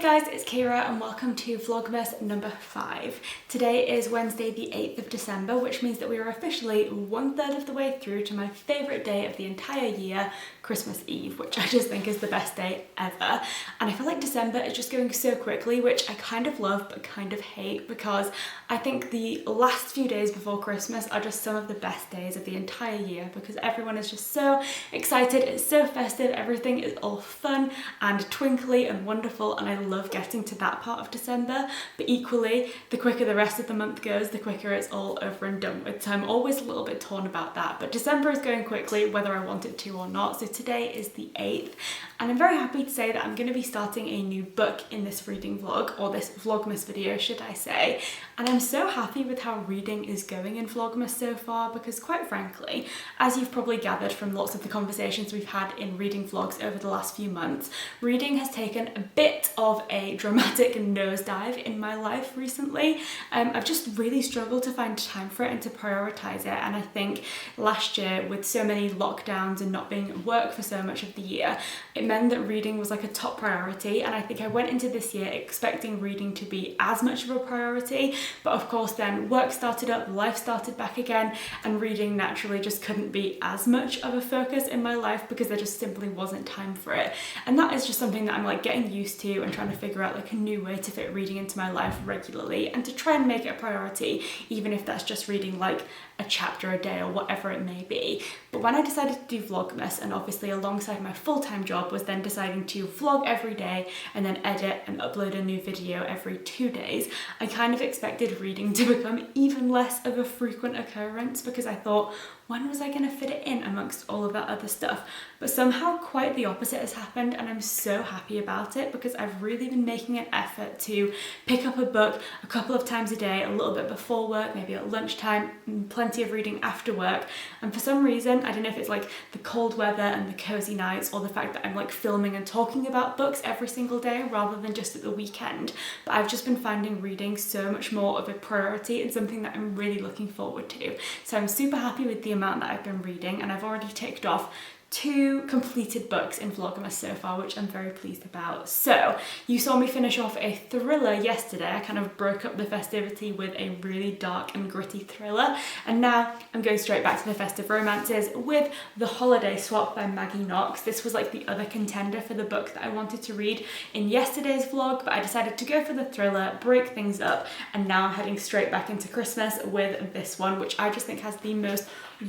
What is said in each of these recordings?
Hey guys, it's Kira and welcome to Vlogmas number 5. Today is Wednesday the 8th of December, which means that we are officially 1/3 of the way through to my favourite day of the entire year, Christmas Eve, which I just think is the best day ever. And I feel like December is just going so quickly, which I kind of love but kind of hate, because I think the last few days before Christmas are just some of the best days of the entire year, because everyone is just so excited, it's so festive, everything is all fun and twinkly and wonderful, and I love getting to that part of December. But equally, the quicker the rest of the month goes, the quicker it's all over and done with. So I'm always a little bit torn about that, but December is going quickly whether I want it to or not. So today is the 8th, and I'm very happy to say that I'm going to be starting a new book in this reading vlog, or this Vlogmas video should I say, and I'm so happy with how reading is going in Vlogmas so far, because quite frankly, as you've probably gathered from lots of the conversations we've had in reading vlogs over the last few months, reading has taken a bit of a dramatic nosedive in my life recently. I've just really struggled to find time for it and to prioritise it, and I think last year, with so many lockdowns and not being at work for so much of the year, it meant that reading was like a top priority, and I think I went into this year expecting reading to be as much of a priority, but of course then work started up, life started back again, and reading naturally just couldn't be as much of a focus in my life because there just simply wasn't time for it. And that is just something that I'm like getting used to and trying to figure out like a new way to fit reading into my life regularly and to try and make it a priority, even if that's just reading like a chapter a day or whatever it may be. But when I decided to do Vlogmas, and obviously alongside my full-time job was then deciding to vlog every day and then edit and upload a new video every 2 days, I kind of expected reading to become even less of a frequent occurrence, because I thought, when was I going to fit it in amongst all of that other stuff? But somehow quite the opposite has happened, and I'm so happy about it, because I've really been making an effort to pick up a book a couple of times a day, a little bit before work, maybe at lunchtime, and plenty of reading after work. And for some reason, I don't know if it's like the cold weather and the cozy nights, or the fact that I'm like filming and talking about books every single day rather than just at the weekend, but I've just been finding reading so much more of a priority and something that I'm really looking forward to. So I'm super happy with the amount that I've been reading, and I've already ticked off 2 completed books in Vlogmas so far, which I'm very pleased about. So you saw me finish off a thriller yesterday. I kind of broke up the festivity with a really dark and gritty thriller, and now I'm going straight back to the festive romances with The Holiday Swap by Maggie Knox. This was like the other contender for the book that I wanted to read in yesterday's vlog, but I decided to go for the thriller, break things up, and now I'm heading straight back into Christmas with this one, which I just think has the most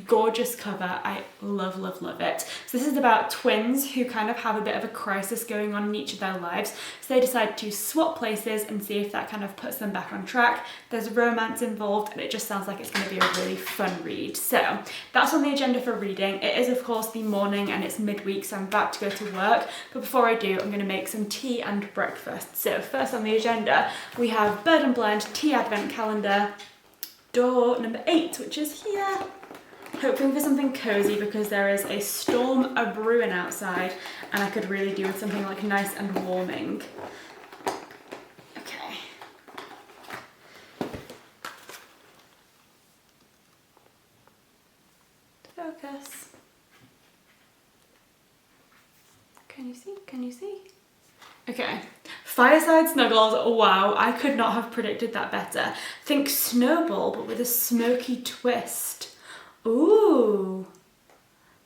gorgeous cover. I love, love, love it. So this is about twins who kind of have a bit of a crisis going on in each of their lives. So they decide to swap places and see if that kind of puts them back on track. There's romance involved, and it just sounds like it's going to be a really fun read. So that's on the agenda for reading. It is of course the morning and it's midweek, so I'm about to go to work. But before I do, I'm going to make some tea and breakfast. So first on the agenda, we have Bird and Blend Tea Advent Calendar, door number 8, which is here. Hoping for something cozy because there is a storm a-brewing outside, and I could really do with something like nice and warming. Okay. Focus. Can you see? Can you see? Okay. Fireside snuggles. Wow, I could not have predicted that better. Think Snowball, but with a smoky twist. Ooh,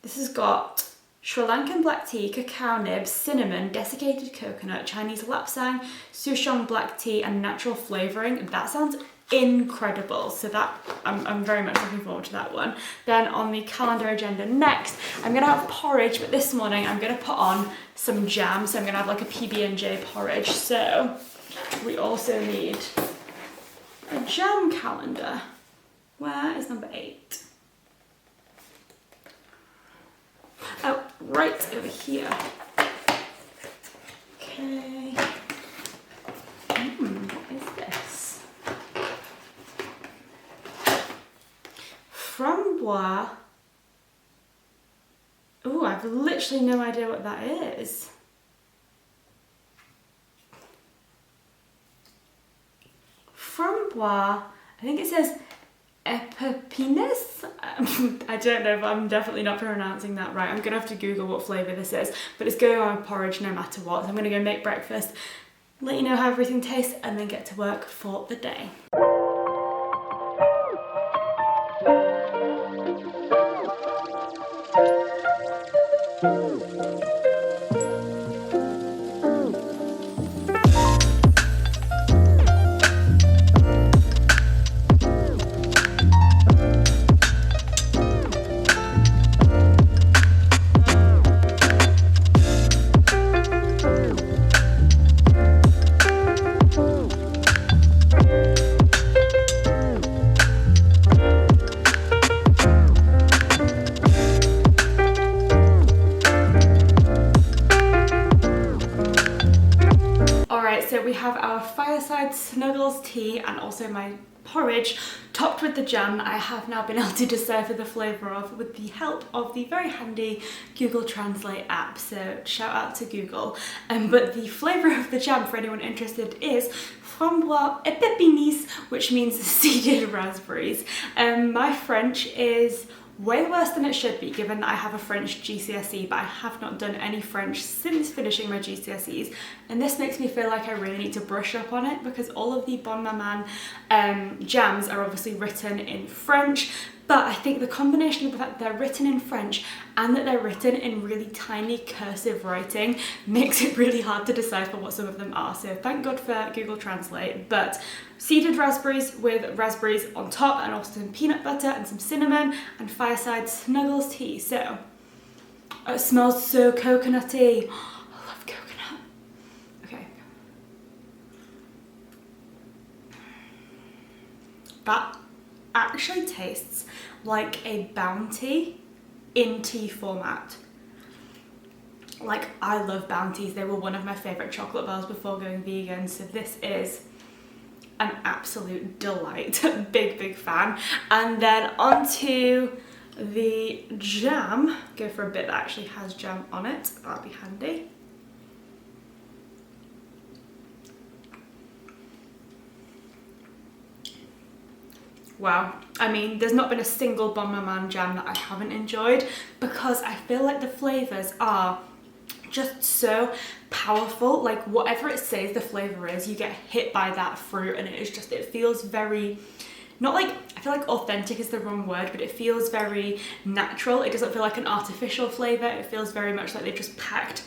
this has got Sri Lankan black tea, cacao nibs, cinnamon, desiccated coconut, Chinese lapsang, souchong black tea, and natural flavouring. That sounds incredible. So that I'm very much looking forward to that one. Then on the calendar agenda next, I'm gonna have porridge, but this morning I'm gonna put on some jam. So I'm gonna have like a PB&J porridge. So we also need a jam calendar. Where is number 8? Oh, right over here. Okay. What is this? Framboise. Oh, I've literally no idea what that is. Framboise. I think it says Epipines? I don't know, but I'm definitely not pronouncing that right. I'm gonna have to Google what flavour this is, but it's going on with porridge no matter what. So I'm gonna go make breakfast, let you know how everything tastes, and then get to work for the day. So we have our fireside snuggles tea and also my porridge topped with the jam I have now been able to decipher the flavour of with the help of the very handy Google Translate app, so shout out to Google. But the flavour of the jam, for anyone interested, is framboise et pépinies, which means seeded raspberries. My French is way worse than it should be, given that I have a French GCSE, but I have not done any French since finishing my GCSEs, and this makes me feel like I really need to brush up on it, because all of the Bon Maman jams are obviously written in French, but I think the combination of the fact that they're written in French and that they're written in really tiny cursive writing makes it really hard to decipher what some of them are. So thank God for Google Translate. But seeded raspberries with raspberries on top, and also some peanut butter and some cinnamon, and fireside snuggles tea. So it smells so coconutty. I love coconut. Okay. That actually tastes like a Bounty in tea format. Like, I love Bounties. They were one of my favourite chocolate bars before going vegan, so this is an absolute delight. Big fan. And then onto the jam. Go for a bit that actually has jam on it. That'll be handy. Wow, I mean, there's not been a single Bon Maman jam that I haven't enjoyed, because I feel like the flavours are just so powerful. Like, whatever it says the flavour is, you get hit by that fruit, and it is just, it feels very, not like, I feel like authentic is the wrong word, but it feels very natural. It doesn't feel like an artificial flavour. It feels very much like they've just packed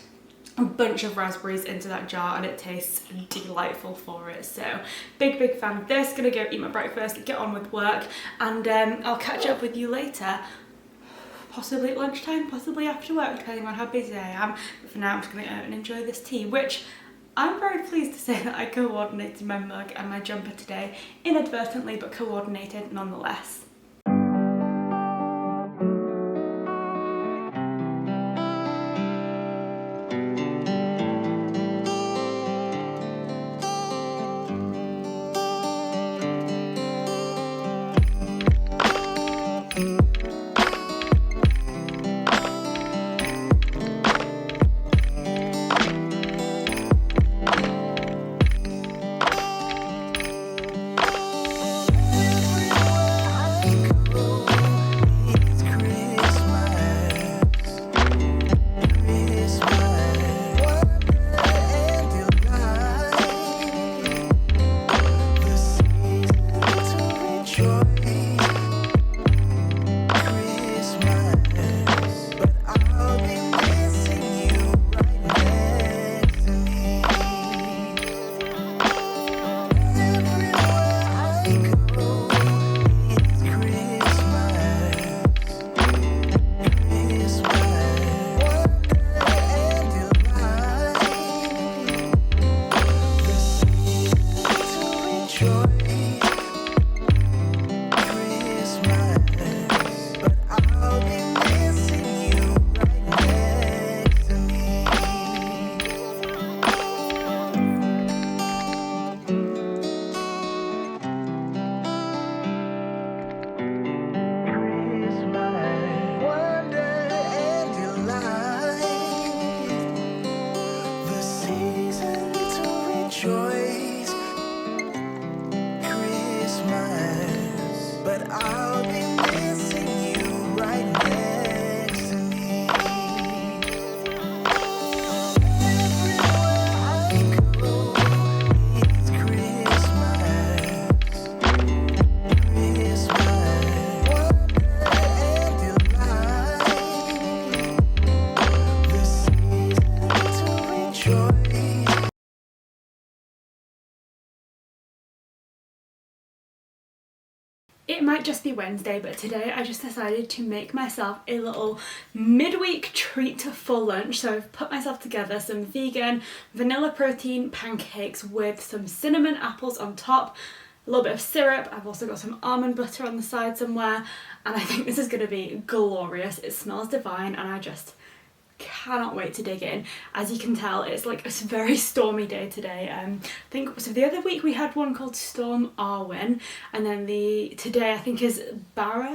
a bunch of raspberries into that jar, and it tastes delightful for it. So big fan of this. Gonna go eat my breakfast, get on with work, and I'll catch up with you later, possibly at lunchtime, possibly after work, depending on how busy I am. But for now, I'm just gonna go out and enjoy this tea, which I'm very pleased to say that I coordinated my mug and my jumper today, inadvertently, but coordinated nonetheless. might just be Wednesday, but today I just decided to make myself a little midweek treat for lunch. So I've put myself together some vegan vanilla protein pancakes with some cinnamon apples on top, a little bit of syrup. I've also got some almond butter on the side somewhere, and I think this is going to be glorious. It smells divine and I just cannot wait to dig in. As you can tell, it's like a very stormy day today. I think so the other week we had one called Storm Arwen, and then today I think is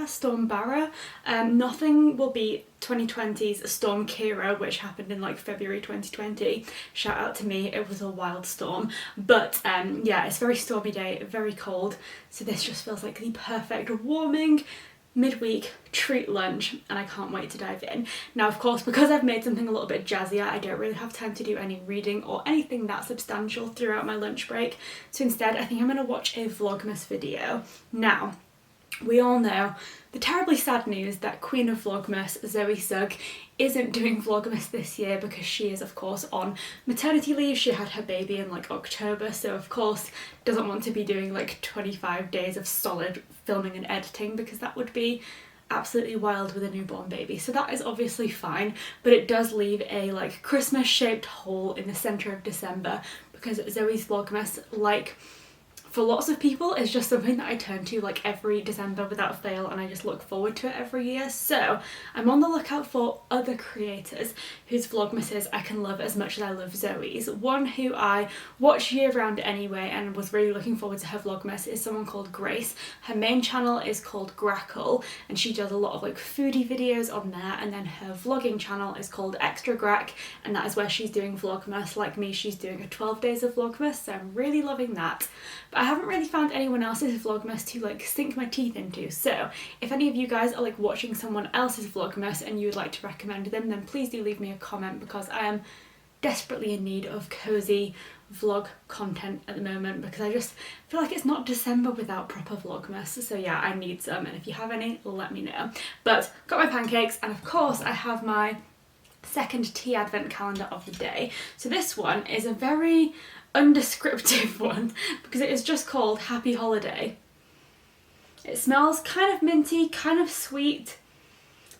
Storm Barra. Nothing will beat 2020's Storm Kira, which happened in like February 2020. Shout out to me, it was a wild storm. But yeah, it's a very stormy day, very cold, so this just feels like the perfect warming midweek treat lunch, and I can't wait to dive in. Now of course, because I've made something a little bit jazzier, I don't really have time to do any reading or anything that substantial throughout my lunch break, so instead I think I'm going to watch a Vlogmas video. Now, we all know the terribly sad news that Queen of Vlogmas, Zoe Sugg, isn't doing Vlogmas this year because she is of course on maternity leave. She had her baby in like October, so of course doesn't want to be doing like 25 days of solid filming and editing because that would be absolutely wild with a newborn baby. So that is obviously fine, but it does leave a like Christmas shaped hole in the centre of December because Zoe's Vlogmas, like for lots of people, is just something that I turn to like every December without fail, and I just look forward to it every year. So I'm on the lookout for other creators whose Vlogmases I can love as much as I love Zoe's. One who I watch year round anyway and was really looking forward to her Vlogmas is someone called Grace. Her main channel is called Grackle and she does a lot of like foodie videos on there, and then her vlogging channel is called Extra Grack, and that is where she's doing Vlogmas. Like me, she's doing a 12 days of Vlogmas, so I'm really loving that. But I haven't really found anyone else's Vlogmas to like sink my teeth into, so if any of you guys are like watching someone else's Vlogmas and you would like to recommend them, then please do leave me a comment because I am desperately in need of cozy vlog content at the moment, because I just feel like it's not December without proper Vlogmas. So yeah, I need some, and if you have any, let me know. But got my pancakes, and of course I have my second tea advent calendar of the day. So this one is a very undescriptive one because it is just called Happy Holiday. It smells kind of minty, kind of sweet,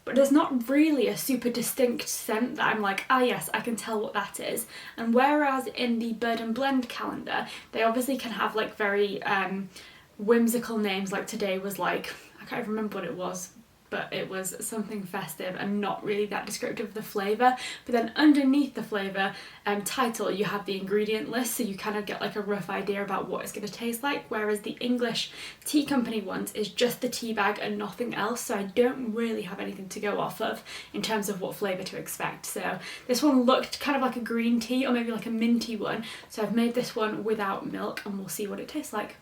but there's not really a super distinct scent that I'm like, ah yes, I can tell what that is. And whereas in the Bird and Blend calendar, they obviously can have like very whimsical names, like today was like, I can't remember what it was, but it was something festive and not really that descriptive of the flavour. But then underneath the flavour title you have the ingredient list, so you kind of get like a rough idea about what it's going to taste like, whereas the English Tea Company ones is just the tea bag and nothing else, so I don't really have anything to go off of in terms of what flavour to expect. So this one looked kind of like a green tea or maybe like a minty one, so I've made this one without milk and we'll see what it tastes like.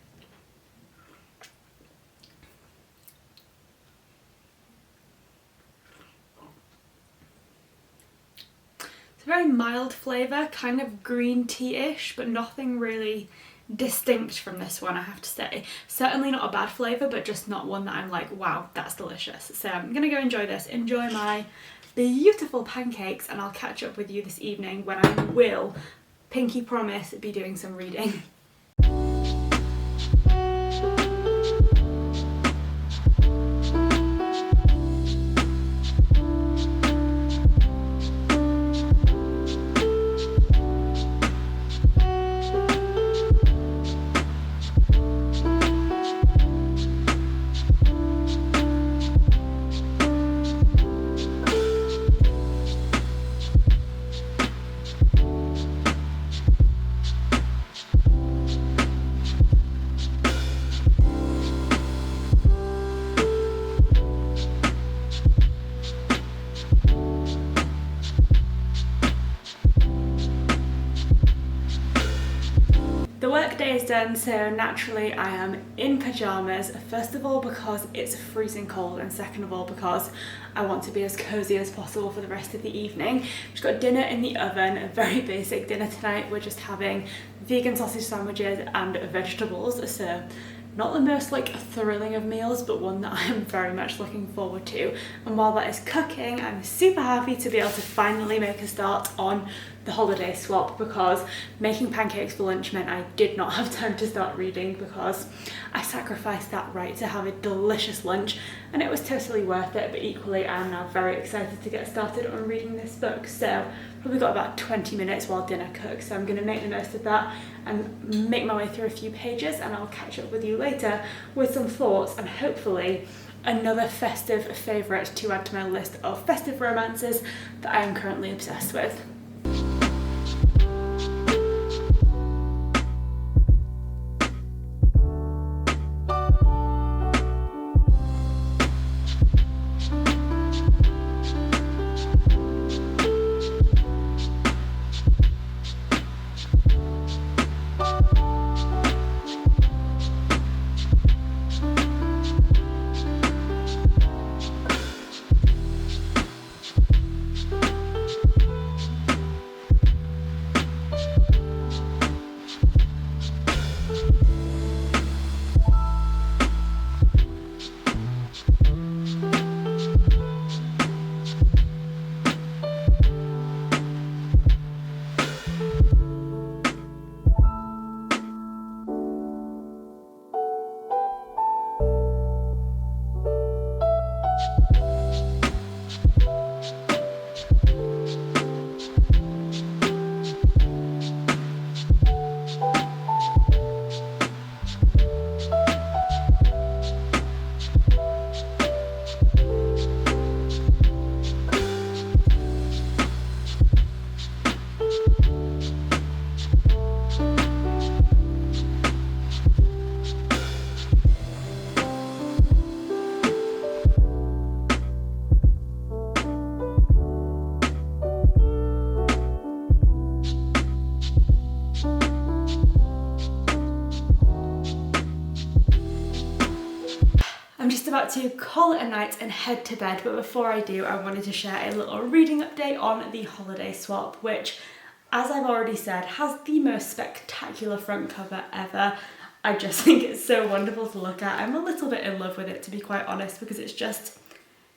It's a very mild flavour, kind of green tea-ish, but nothing really distinct from this one, I have to say. Certainly not a bad flavour, but just not one that I'm like, wow, that's delicious. So I'm gonna go enjoy this, enjoy my beautiful pancakes, and I'll catch up with you this evening when I will, pinky promise, be doing some reading. The workday is done, so naturally I am in pyjamas, first of all because it's freezing cold, and second of all because I want to be as cozy as possible for the rest of the evening. We've got dinner in the oven, a very basic dinner tonight. We're just having vegan sausage sandwiches and vegetables, so not the most like thrilling of meals, but one that I am very much looking forward to. And while that is cooking, I'm super happy to be able to finally make a start on the holiday swap, because making pancakes for lunch meant I did not have time to start reading, because I sacrificed that right to have a delicious lunch, and it was totally worth it. But equally, I'm now very excited to get started on reading this book. So probably got about 20 minutes while dinner cooks, so I'm going to make the most of that and make my way through a few pages, and I'll catch up with you later with some thoughts and hopefully another festive favourite to add to my list of festive romances that I am currently obsessed with. About to call it a night and head to bed, but before I do, I wanted to share a little reading update on the holiday swap, which, as I've already said, has the most spectacular front cover ever. I just think it's so wonderful to look at. I'm a little bit in love with it, to be quite honest, because it's just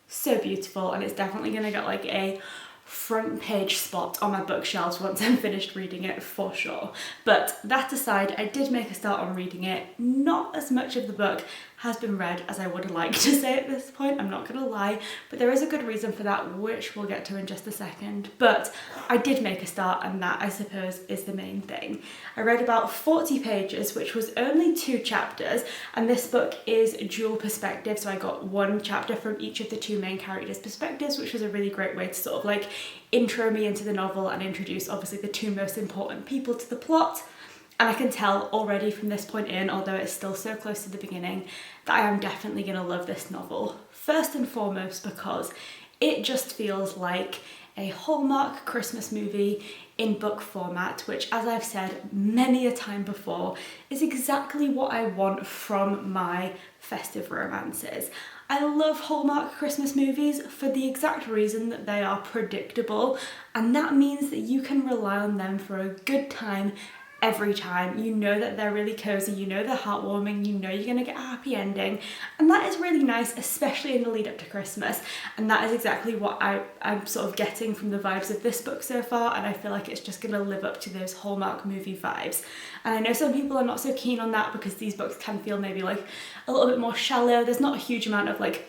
so beautiful, and it's definitely going to get like a front page spot on my bookshelves once I'm finished reading it, for sure. But that aside, I did make a start on reading it. Not as much of the book has been read as I would like to say at this point, I'm not gonna lie, but there is a good reason for that, which we'll get to in just a second. But I did make a start, and that, I suppose, is the main thing. I read about 40 pages, which was only 2 chapters, and this book is dual perspective, so I got 1 chapter from each of the 2 main characters' perspectives, which was a really great way to sort of like intro me into the novel and introduce obviously the 2 most important people to the plot. And I can tell already from this point in, although it's still so close to the beginning, that I am definitely going to love this novel. First and foremost because it just feels like a Hallmark Christmas movie in book format, which, as I've said many a time before, is exactly what I want from my festive romances. I love Hallmark Christmas movies for the exact reason that they are predictable, and that means that you can rely on them for a good time every time. You know that they're really cozy, you know they're heartwarming, you know you're gonna get a happy ending, and that is really nice, especially in the lead up to Christmas. And that is exactly what I'm sort of getting from the vibes of this book so far, and I feel like it's just gonna live up to those Hallmark movie vibes. And I know some people are not so keen on that because these books can feel maybe like a little bit more shallow. There's not a huge amount of like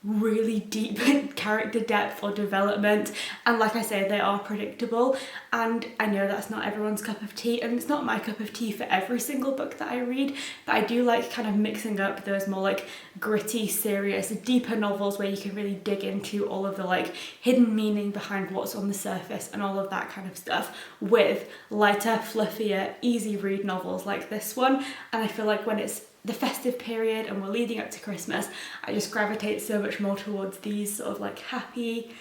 really deep character depth or development, and like I say, they are predictable, and I know that's not everyone's cup of tea, and it's not my cup of tea for every single book that I read, but I do like kind of mixing up those more like gritty, serious, deeper novels where you can really dig into all of the like hidden meaning behind what's on the surface and all of that kind of stuff, with lighter, fluffier, easy read novels like this one. And I feel like when it's the festive period and we're leading up to Christmas, I just gravitate so much more towards these sort of like happy,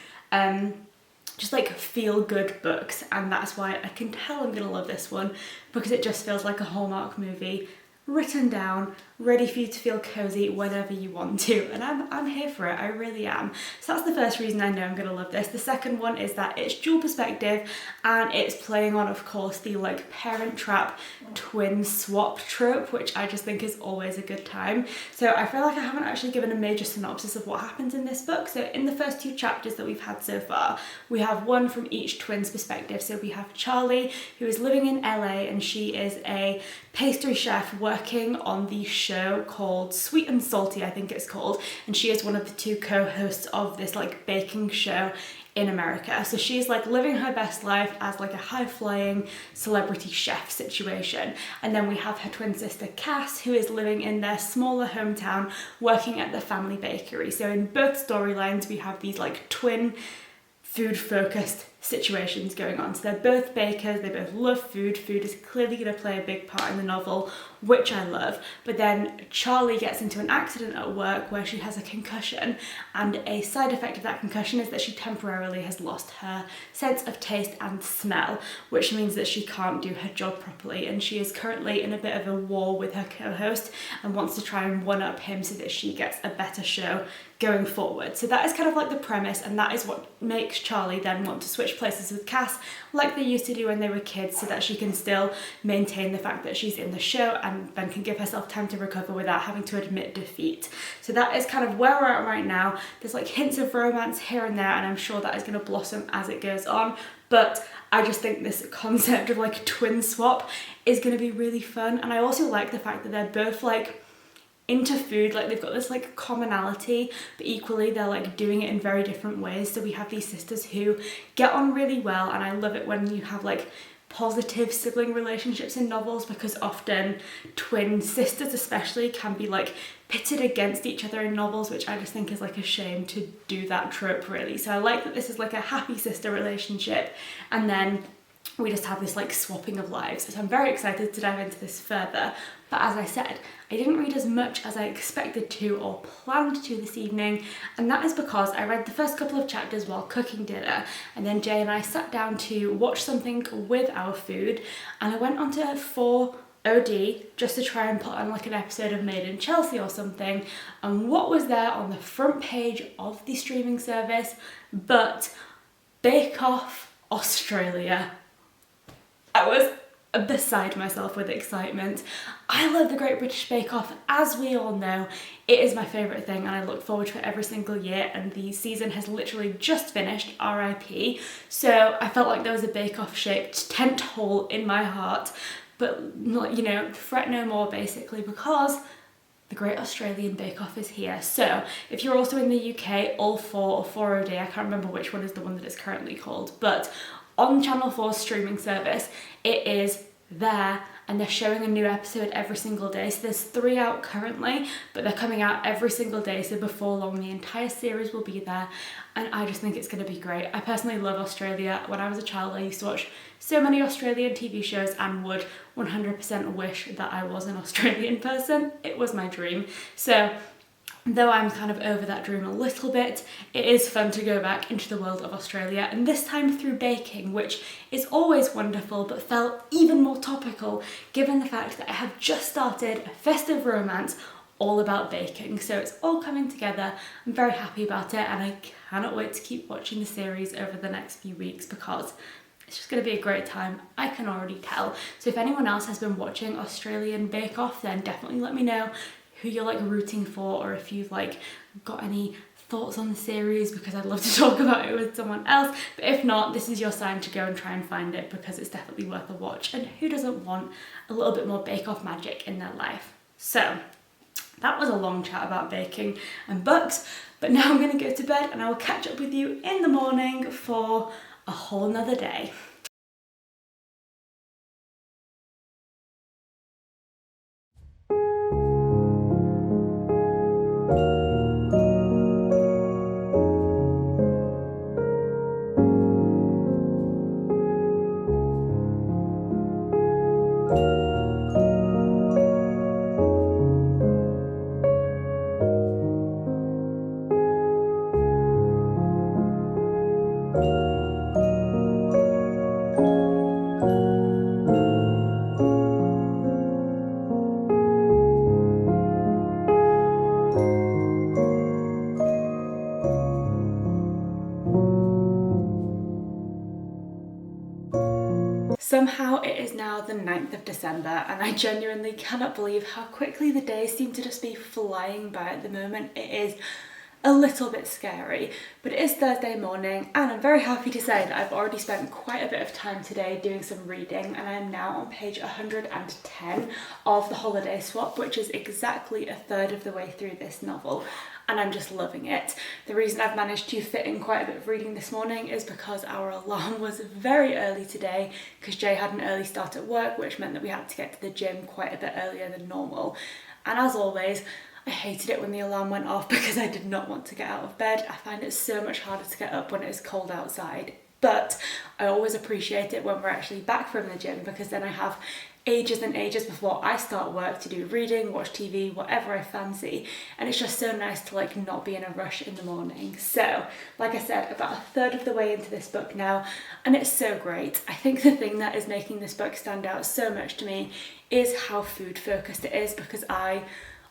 just like feel good books, and that's why I can tell I'm gonna love this one, because it just feels like a Hallmark movie written down, ready for you to feel cozy whenever you want to, and I'm here for it, I really am. So that's the first reason I know I'm gonna love this. The second one is that it's dual perspective and it's playing on, of course, the like Parent Trap twin swap trope, which I just think is always a good time. So I feel like I haven't actually given a major synopsis of what happens in this book. So in the first 2 chapters that we've had so far, we have one from each twin's perspective. So we have Charlie, who is living in LA, and she is a pastry chef working on the show called Sweet and Salty, I think it's called, and she is one of the 2 co-hosts of this like baking show in America. So she's like living her best life as like a high-flying celebrity chef situation. And then we have her twin sister Cass, who is living in their smaller hometown working at the family bakery. So in both storylines we have these like twin food-focused situations going on. So they're both bakers, they both love food. Food is clearly going to play a big part in the novel, which I love. But then Charlie gets into an accident at work where she has a concussion, and a side effect of that concussion is that she temporarily has lost her sense of taste and smell, which means that she can't do her job properly, and she is currently in a bit of a war with her co-host and wants to try and one-up him so that she gets a better show going forward. So that is kind of like the premise, and that is what makes Charlie then want to switch places with Cass like they used to do when they were kids, so that she can still maintain the fact that she's in the show and then can give herself time to recover without having to admit defeat. So that is kind of where we're at right now. There's like hints of romance here and there, and I'm sure that is going to blossom as it goes on, but I just think this concept of like twin swap is going to be really fun. And I also like the fact that they're both like into food, like they've got this like commonality, but equally they're like doing it in very different ways. So we have these sisters who get on really well, and I love it when you have like positive sibling relationships in novels, because often twin sisters especially can be like pitted against each other in novels, which I just think is like a shame to do that trope really. So I like that this is like a happy sister relationship, and then we just have this like swapping of lives. So I'm very excited to dive into this further. But as I said, I didn't read as much as I expected to or planned to this evening, and that is because I read the first couple of chapters while cooking dinner, and then Jay and I sat down to watch something with our food, and I went onto 4OD just to try and put on like an episode of Made in Chelsea or something, and what was there on the front page of the streaming service but Bake Off Australia. I was beside myself with excitement. I love the Great British Bake Off, as we all know. It is my favourite thing, and I look forward to it every single year, and the season has literally just finished, RIP, so I felt like there was a Bake Off shaped tent hole in my heart, but not, you know, fret no more basically, because the Great Australian Bake Off is here. So if you're also in the UK, All 4 or 4OD, I can't remember which one is the one that it's currently called, but on Channel 4's streaming service, it is there, and they're showing a new episode every single day. So there's 3 out currently, but they're coming out every single day, so before long the entire series will be there, and I just think it's going to be great. I personally love Australia. When I was a child I used to watch so many Australian TV shows and would 100% wish that I was an Australian person. It was my dream. So though I'm kind of over that dream a little bit, it is fun to go back into the world of Australia, and this time through baking, which is always wonderful but felt even more topical given the fact that I have just started a festive romance all about baking. So it's all coming together. I'm very happy about it, and I cannot wait to keep watching the series over the next few weeks because it's just going to be a great time, I can already tell. So if anyone else has been watching Australian Bake Off, then definitely let me know who you're like rooting for, or if you've like got any thoughts on the series, because I'd love to talk about it with someone else. But if not, this is your sign to go and try and find it, because it's definitely worth a watch, and who doesn't want a little bit more Bake Off magic in their life? So that was a long chat about baking and books, but now I'm going to go to bed, and I will catch up with you in the morning for a whole nother day. Somehow it is now the 9th of December and I genuinely cannot believe how quickly the days seem to just be flying by at the moment. It is a little bit scary, but it is Thursday morning and I'm very happy to say that I've already spent quite a bit of time today doing some reading, and I am now on page 110 of The Holiday Swap, which is exactly a third of the way through this novel. And I'm just loving it. The reason I've managed to fit in quite a bit of reading this morning is because our alarm was very early today because Jay had an early start at work, which meant that we had to get to the gym quite a bit earlier than normal. And as always, I hated it when the alarm went off because I did not want to get out of bed. I find it so much harder to get up when it is cold outside. But I always appreciate it when we're actually back from the gym because then I have ages and ages before I start work to do reading, watch TV, whatever I fancy, and it's just so nice to like not be in a rush in the morning. So like I said, about a third of the way into this book now, and it's so great. I think the thing that is making this book stand out so much to me is how food focused it is, because I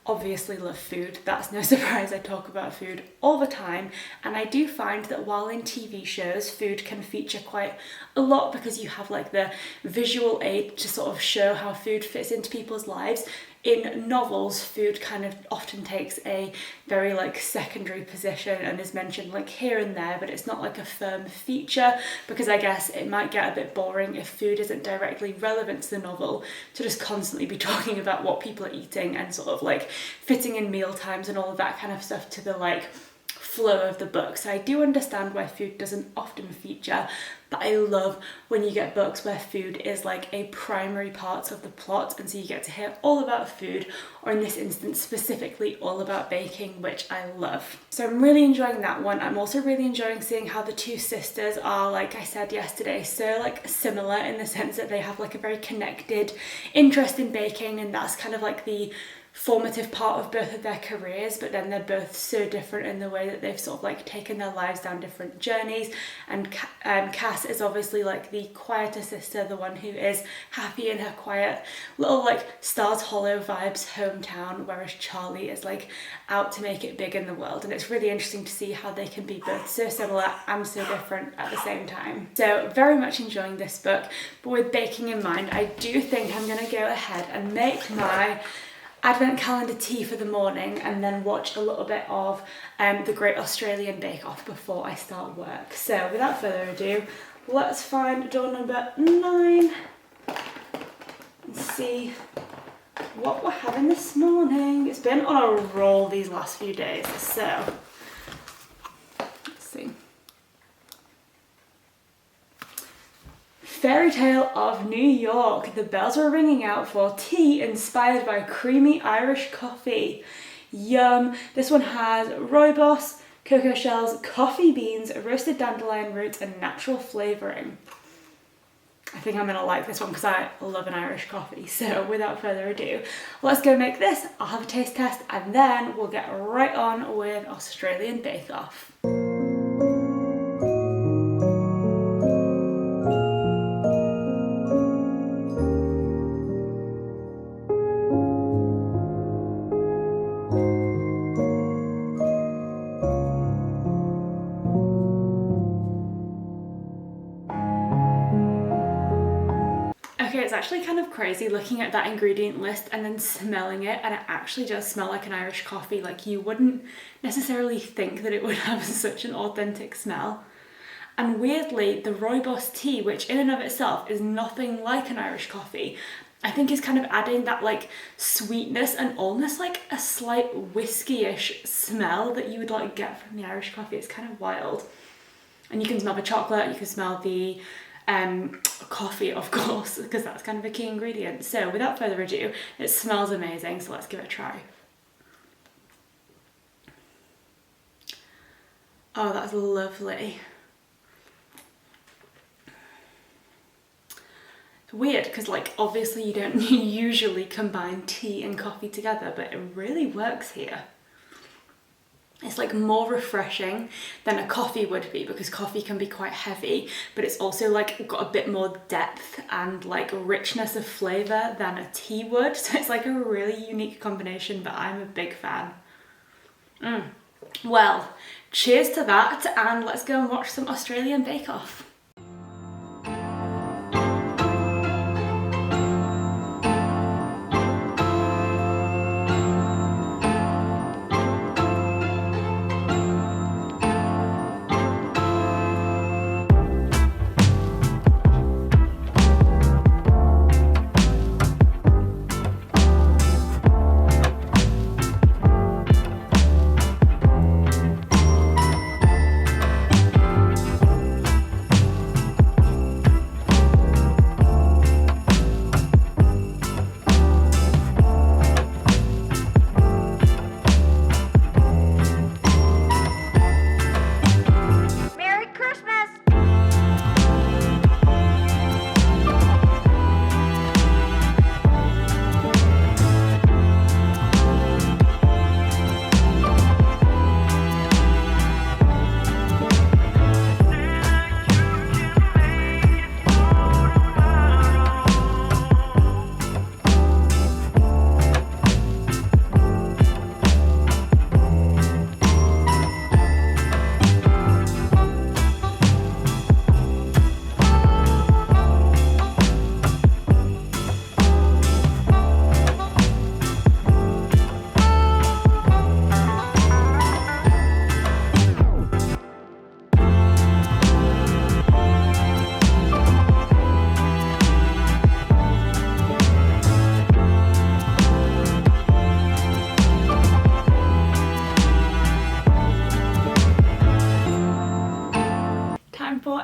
obviously love food. That's no surprise. I talk about food all the time, and I do find that while in TV shows food can feature quite a lot because you have like the visual aid to sort of show how food fits into people's lives, in novels food kind of often takes a very like secondary position and is mentioned like here and there, but it's not like a firm feature, because I guess it might get a bit boring if food isn't directly relevant to the novel to just constantly be talking about what people are eating and sort of like fitting in meal times and all of that kind of stuff to the like flow of the book. So I do understand why food doesn't often feature, but I love when you get books where food is like a primary part of the plot, and so you get to hear all about food, or in this instance specifically all about baking, which I love. So I'm really enjoying that one. I'm also really enjoying seeing how the two sisters are, like I said yesterday, so like similar in the sense that they have like a very connected interest in baking, and that's kind of like the formative part of both of their careers, but then they're both so different in the way that they've sort of like taken their lives down different journeys. And Cass is obviously like the quieter sister, the one who is happy in her quiet little like Stars Hollow vibes hometown, whereas Charlie is like out to make it big in the world. And it's really interesting to see how they can be both so similar and so different at the same time. So very much enjoying this book, but with baking in mind, I do think I'm gonna go ahead and make my Advent calendar tea for the morning and then watch a little bit of the Great Australian Bake Off before I start work. So without further ado, let's find door number 9 and see what we're having this morning. It's been on a roll these last few days, so let's see. Fairy Tale of New York. The bells were ringing out for tea inspired by creamy Irish coffee. Yum. This one has rooibos, cocoa shells, coffee beans, roasted dandelion roots, and natural flavouring. I think I'm gonna like this one because I love an Irish coffee. So without further ado, let's go make this. I'll have a taste test and then we'll get right on with Australian Bake Off. Okay, it's actually kind of crazy looking at that ingredient list and then smelling it, and it actually does smell like an Irish coffee. Like, you wouldn't necessarily think that it would have such an authentic smell. And weirdly, the rooibos tea, which in and of itself is nothing like an Irish coffee, I think is kind of adding that like sweetness and almost like a slight whiskey-ish smell that you would like get from the Irish coffee. It's kind of wild. And you can smell the chocolate, you can smell the coffee, of course, because that's kind of a key ingredient. So without further ado, it smells amazing, so let's give it a try. Oh, that's lovely. It's weird because like obviously you don't usually combine tea and coffee together, but it really works here. It's like more refreshing than a coffee would be, because coffee can be quite heavy, but it's also like got a bit more depth and like richness of flavour than a tea would. So it's like a really unique combination, but I'm a big fan. Well, cheers to that, and let's go and watch some Australian Bake Off.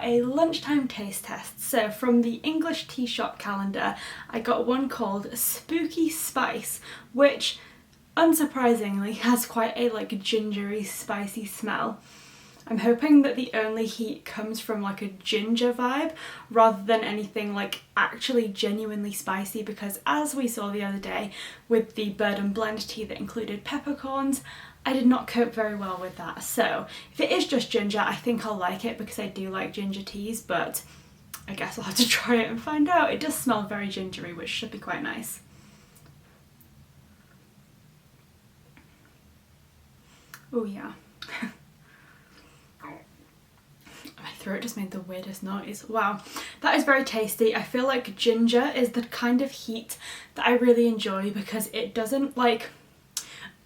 a lunchtime taste test. So from the English tea shop calendar, I got one called Spooky Spice, which unsurprisingly has quite a like gingery spicy smell. I'm hoping that the only heat comes from like a ginger vibe rather than anything like actually genuinely spicy, because as we saw the other day with the bird and blend tea that included peppercorns, I did not cope very well with that. So if it is just ginger, I think I'll like it because I do like ginger teas, but I guess I'll have to try it and find out. It does smell very gingery, which should be quite nice. Oh yeah. My throat just made the weirdest noise. Wow, that is very tasty. I feel like ginger is the kind of heat that I really enjoy because it doesn't like,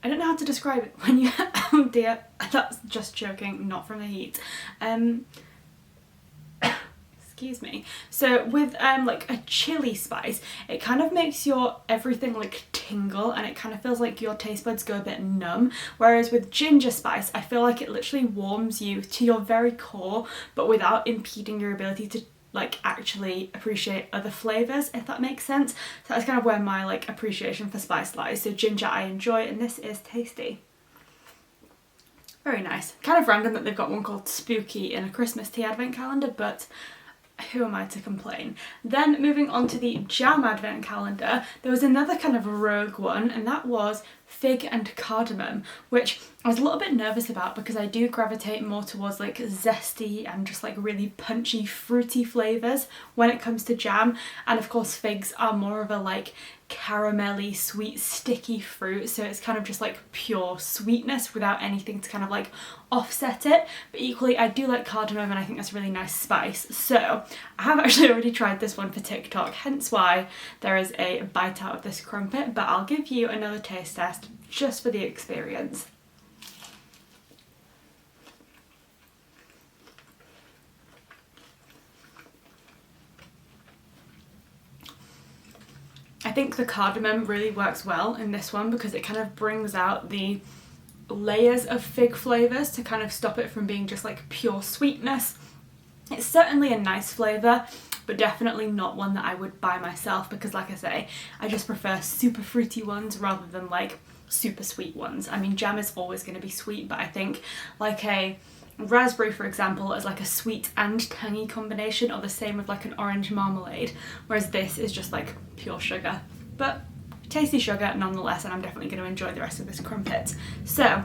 I don't know how to describe it when you oh dear, that's just joking, not from the heat. Excuse me. So with like a chili spice, it kind of makes your everything like tingle and it kind of feels like your taste buds go a bit numb, whereas with ginger spice I feel like it literally warms you to your very core but without impeding your ability to like actually appreciate other flavours, if that makes sense. So that's kind of where my like appreciation for spice lies. So ginger I enjoy, and this is tasty. Very nice. Kind of random that they've got one called Spooky in a Christmas tea advent calendar, but who am I to complain? Then moving on to the jam advent calendar, there was another kind of rogue one, and that was fig and cardamom, which I was a little bit nervous about because I do gravitate more towards like zesty and just like really punchy fruity flavours when it comes to jam, and of course figs are more of a like caramelly sweet sticky fruit, so it's kind of just like pure sweetness without anything to kind of like offset it. But equally I do like cardamom and I think that's a really nice spice, so I have actually already tried this one for TikTok, hence why there is a bite out of this crumpet, but I'll give you another taste test just for the experience. I think the cardamom really works well in this one because it kind of brings out the layers of fig flavours to kind of stop it from being just like pure sweetness. It's certainly a nice flavour, but definitely not one that I would buy myself because, like I say, I just prefer super fruity ones rather than like super sweet ones. I mean, jam is always going to be sweet, but I think like a raspberry, for example, is like a sweet and tangy combination, or the same with like an orange marmalade, whereas this is just like pure sugar, but tasty sugar nonetheless, and I'm definitely going to enjoy the rest of this crumpet. So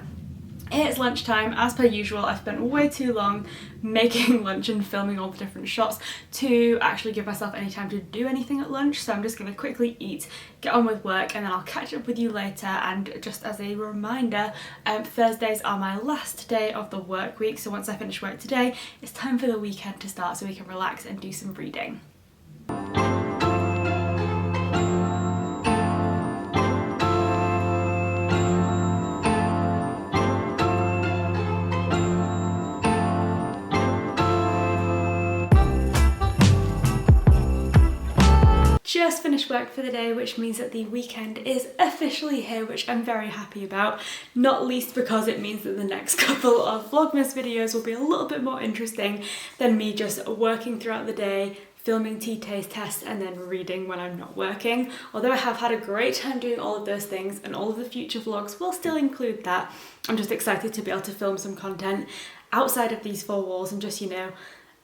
it's lunchtime. As per usual, I've spent way too long making lunch and filming all the different shots to actually give myself any time to do anything at lunch, so I'm just going to quickly eat, get on with work, and then I'll catch up with you later. And just as a reminder, Thursdays are my last day of the work week, so once I finish work today, it's time for the weekend to start so we can relax and do some reading. Just finished work for the day, which means that the weekend is officially here, which I'm very happy about, not least because it means that the next couple of Vlogmas videos will be a little bit more interesting than me just working throughout the day, filming tea taste tests and then reading when I'm not working. Although I have had a great time doing all of those things and all of the future vlogs will still include that, I'm just excited to be able to film some content outside of these four walls and just, you know,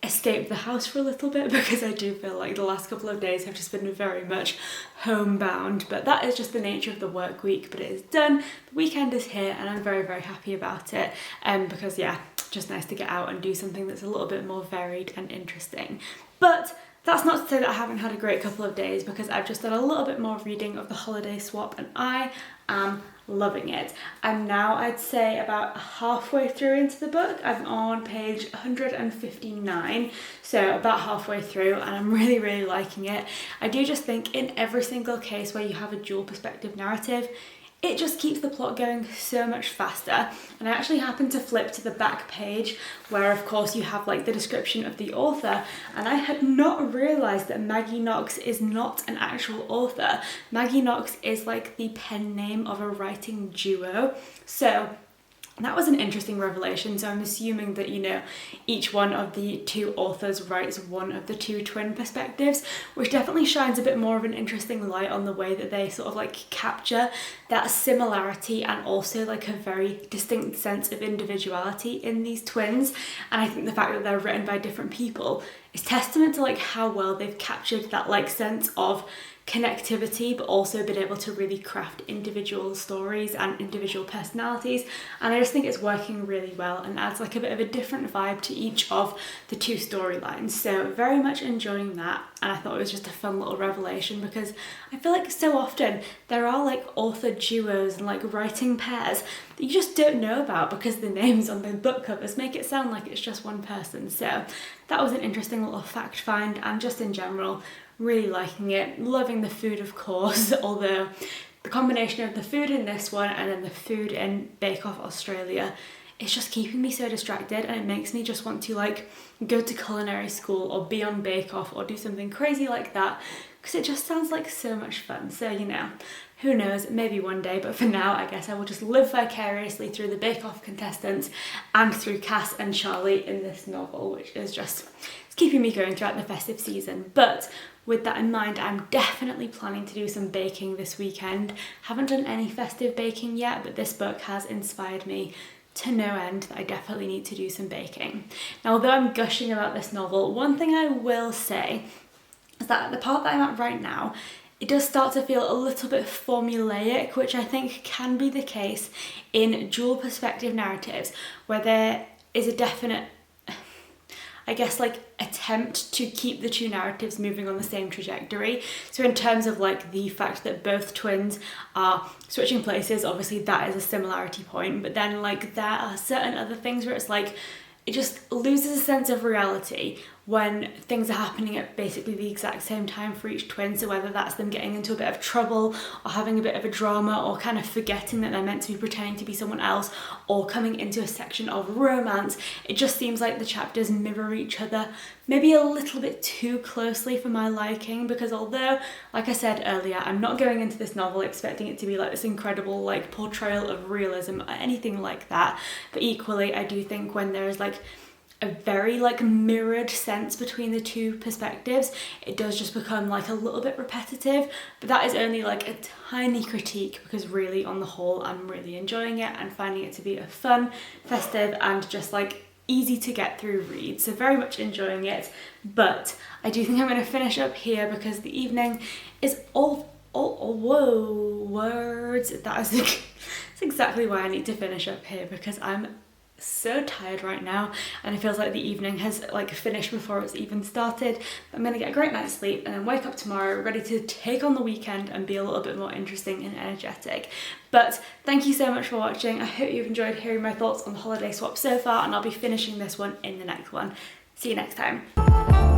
escape the house for a little bit, because I do feel like the last couple of days have just been very much homebound. But that is just the nature of the work week, but it is done. The weekend is here and I'm very, very happy about it, because yeah, just nice to get out and do something that's a little bit more varied and interesting. But that's not to say that I haven't had a great couple of days, because I've just done a little bit more reading of the holiday swap and I am loving it. I'm now, I'd say, about halfway through into the book. I'm on page 159, so about halfway through, and I'm really, really liking it. I do just think in every single case where you have a dual perspective narrative, it just keeps the plot going so much faster. And I actually happened to flip to the back page where of course you have like the description of the author, and I had not realised that Maggie Knox is not an actual author. Maggie Knox is like the pen name of a writing duo. So And that was an interesting revelation, so I'm assuming that, you know, each one of the two authors writes one of the two twin perspectives, which definitely shines a bit more of an interesting light on the way that they sort of like capture that similarity and also like a very distinct sense of individuality in these twins. And I think the fact that they're written by different people is testament to like how well they've captured that like sense of connectivity, but also been able to really craft individual stories and individual personalities. And I just think it's working really well and adds like a bit of a different vibe to each of the two storylines. So very much enjoying that, and I thought it was just a fun little revelation, because I feel like so often there are like author duos and like writing pairs that you just don't know about because the names on the book covers make it sound like it's just one person. So that was an interesting little fact find, and just in general really liking it. Loving the food, of course, although the combination of the food in this one and then the food in Bake Off Australia is just keeping me so distracted, and it makes me just want to like go to culinary school or be on Bake Off or do something crazy like that, because it just sounds like so much fun. So, you know, who knows, maybe one day, but for now I guess I will just live vicariously through the Bake Off contestants and through Cass and Charlie in this novel, which is just, it's keeping me going throughout the festive season. But with that in mind, I'm definitely planning to do some baking this weekend. Haven't done any festive baking yet, but this book has inspired me to no end that I definitely need to do some baking. Now, although I'm gushing about this novel, one thing I will say is that at the part that I'm at right now, it does start to feel a little bit formulaic, which I think can be the case in dual perspective narratives, where there is a definite, I guess, like attempt to keep the two narratives moving on the same trajectory. So in terms of like the fact that both twins are switching places, obviously that is a similarity point, but then like there are certain other things where it's like it just loses a sense of reality when things are happening at basically the exact same time for each twin. So whether that's them getting into a bit of trouble or having a bit of a drama or kind of forgetting that they're meant to be pretending to be someone else or coming into a section of romance, it just seems like the chapters mirror each other maybe a little bit too closely for my liking, because although, like I said earlier, I'm not going into this novel expecting it to be like this incredible like portrayal of realism or anything like that, but equally I do think when there's like a very like mirrored sense between the two perspectives, it does just become like a little bit repetitive. But that is only like a tiny critique, because really on the whole I'm really enjoying it and finding it to be a fun, festive and just like easy to get through read. So very much enjoying it, but I do think I'm going to finish up here because the evening is all whoa words, that's exactly why I need to finish up here, because I'm so tired right now and it feels like the evening has like finished before it's even started. But I'm gonna get a great night's sleep and then wake up tomorrow ready to take on the weekend and be a little bit more interesting and energetic. But thank you so much for watching. I hope you've enjoyed hearing my thoughts on the holiday swap so far, and I'll be finishing this one in the next one. See you next time.